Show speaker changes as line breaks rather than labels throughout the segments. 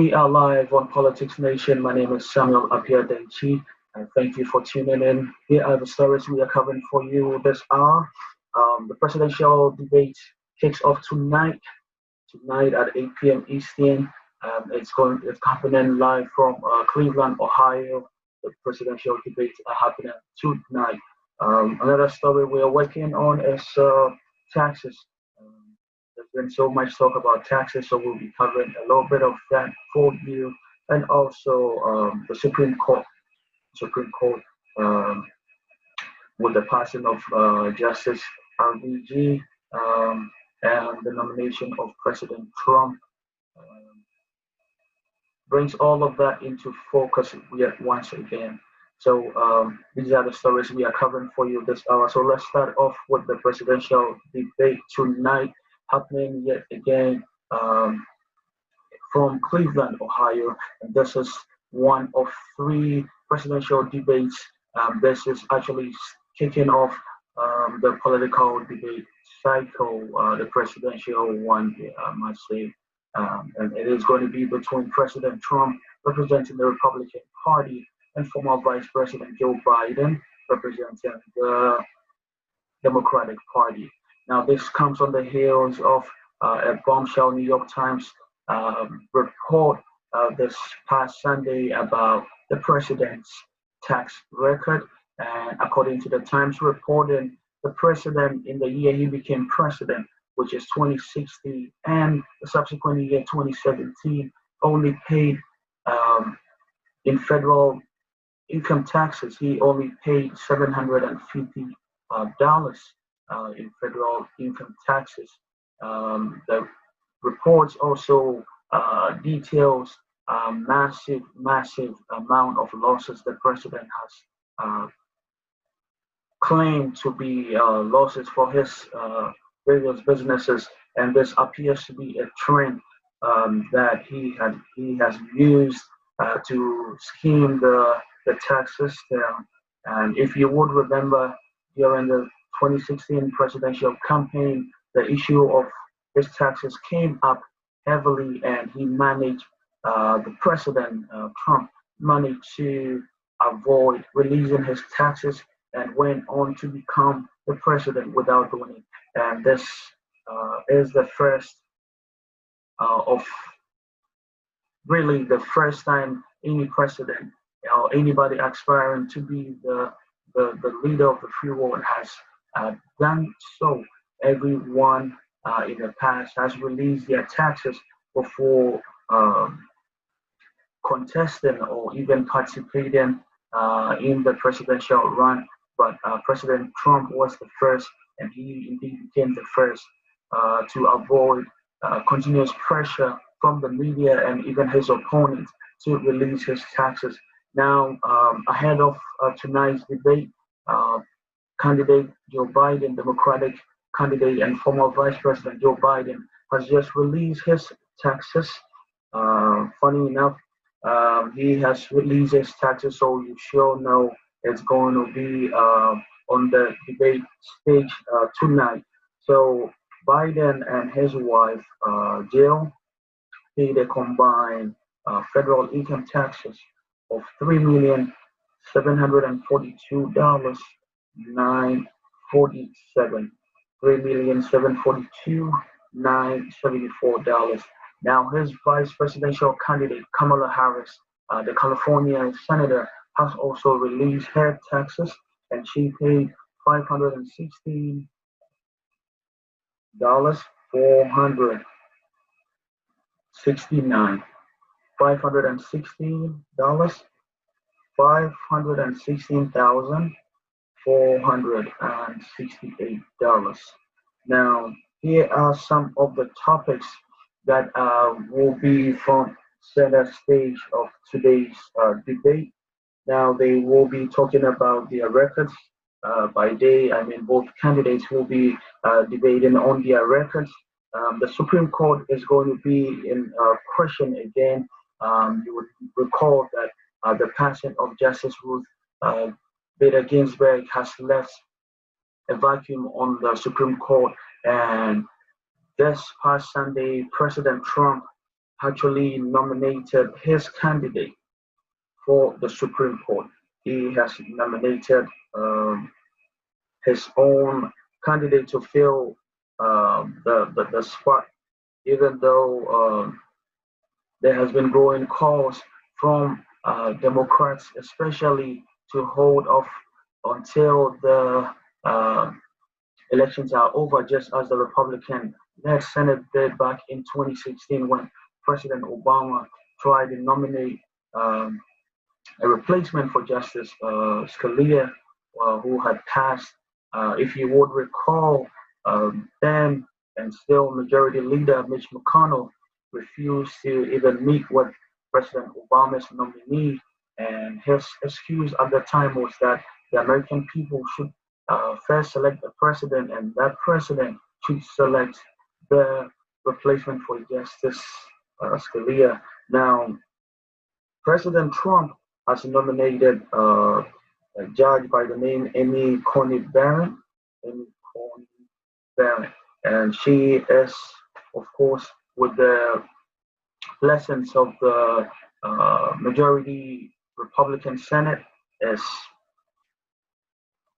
We are live on Politics Nation. My name is Samuel Dankyi, and thank you for tuning in. Here are the stories we are covering for you this hour. The presidential debate kicks off tonight at 8 p.m. Eastern. It's happening live from Cleveland, Ohio. The presidential debates are happening tonight. Another story we are working on is taxes. Um, there's been so much talk about taxes, so we'll be covering a little bit of that for you, and also the Supreme Court, um, with the passing of Justice RBG, and the nomination of President Trump. Um, Brings all of that into focus yet once again. So these are the stories we are covering for you this hour. So let's start off with the presidential debate tonight, happening yet again from Cleveland, Ohio. And this is one of three presidential debates. This is actually kicking off the political debate cycle, the presidential one, I must say. And it is going to be between President Trump, representing the Republican Party, and former Vice President Joe Biden, representing the Democratic Party. Now, this comes on the heels of a bombshell New York Times report this past Sunday about the president's tax record. And according to the Times reporting, the president in the year he became president, which is 2016, and the subsequent year 2017, only paid in federal income taxes. He only paid $750 in federal income taxes. The reports also details massive amount of losses the president has claimed to be losses for his various businesses, and this appears to be a trend that he has used to scheme the tax system. And if you would remember, during the 2016 presidential campaign, the issue of his taxes came up heavily, and the president Trump managed to avoid releasing his taxes and went on to become the president without doing it. And this is the first of really the first time any president or anybody aspiring to be the leader of the free world has done so. Everyone in the past has released their taxes before contesting or even participating in the presidential run. But President Trump was the first, and he indeed became the first to avoid continuous pressure from the media and even his opponents to release his taxes. Now, ahead of tonight's debate, candidate Joe Biden, Democratic candidate and former Vice President Joe Biden, has just released his taxes. Funny enough, he has released his taxes, so you sure know it's going to be on the debate stage tonight. So Biden and his wife, Jill, paid a combined federal income taxes of $3,742,947. $3,742,974. Now, his vice presidential candidate, Kamala Harris, the California senator, has also released her taxes, and she paid $516,469. $516, $516,468. Now, here are some of the topics that will be from center stage of today's debate. Now, they will be talking about their records. By day, I mean both candidates will be debating on their records. The Supreme Court is going to be in question again. You would recall that the passing of Justice Ruth Bader Ginsburg has left a vacuum on the Supreme Court, and this past Sunday, President Trump actually nominated his candidate for the Supreme Court. He has nominated his own candidate to fill the spot, even though there has been growing calls from Democrats, especially to hold off until the uh, elections are over, just as the Republican-led Senate did back in 2016 when President Obama tried to nominate um, a replacement for Justice Scalia, who had passed. If you would recall, then and still Majority Leader Mitch McConnell refused to even meet with President Obama's nominee, and his excuse at the time was that the American people should first select a president, and that president should select the replacement for Justice Scalia. Now, President Trump has nominated a judge by the name Amy Coney Barrett. Amy Coney Barrett. And she is, of course, with the blessings of the majority Republican Senate, is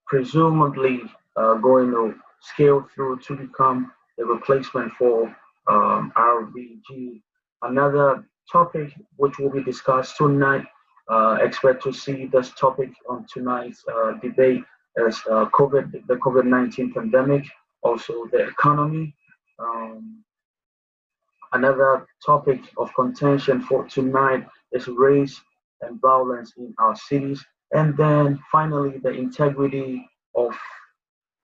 presumably going to scale through to become the replacement for RBG. Another topic which will be discussed tonight, expect to see this topic on tonight's debate, is the COVID-19 pandemic, also the economy. Um, Another topic of contention for tonight is race and violence in our cities. And then finally, the integrity of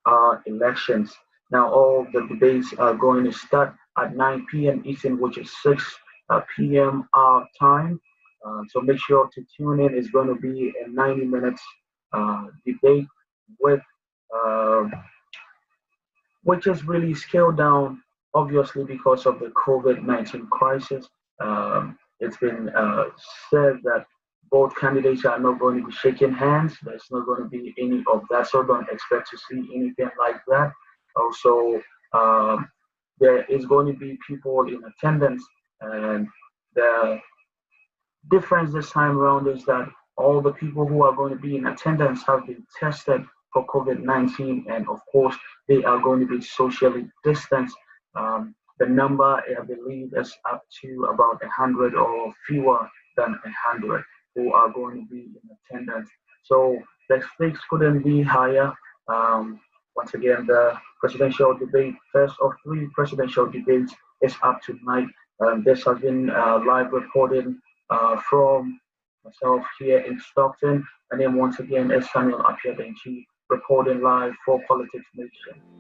our elections. Now, all the debates are going to start at 9 p.m. Eastern, which is 6 p.m. our time. So make sure to tune in. It's going to be a 90 minutes debate with uh, which is really scaled down, obviously, because of the COVID-19 crisis. It's been said that both candidates are not going to be shaking hands. There's not going to be any of that, so don't expect to see anything like that. Also, um, there is going to be people in attendance, and the difference this time around is that all the people who are going to be in attendance have been tested for COVID-19, and of course, they are going to be socially distanced. The number, I believe, is up to about 100 or fewer than 100 who are going to be in attendance. So the stakes couldn't be higher. Um, Once again, the presidential debate, first of three presidential debates, is up tonight. This has been live reported from myself here in Stockton. And then once again, it's Samuel Dankyi reporting live for Politics Nation.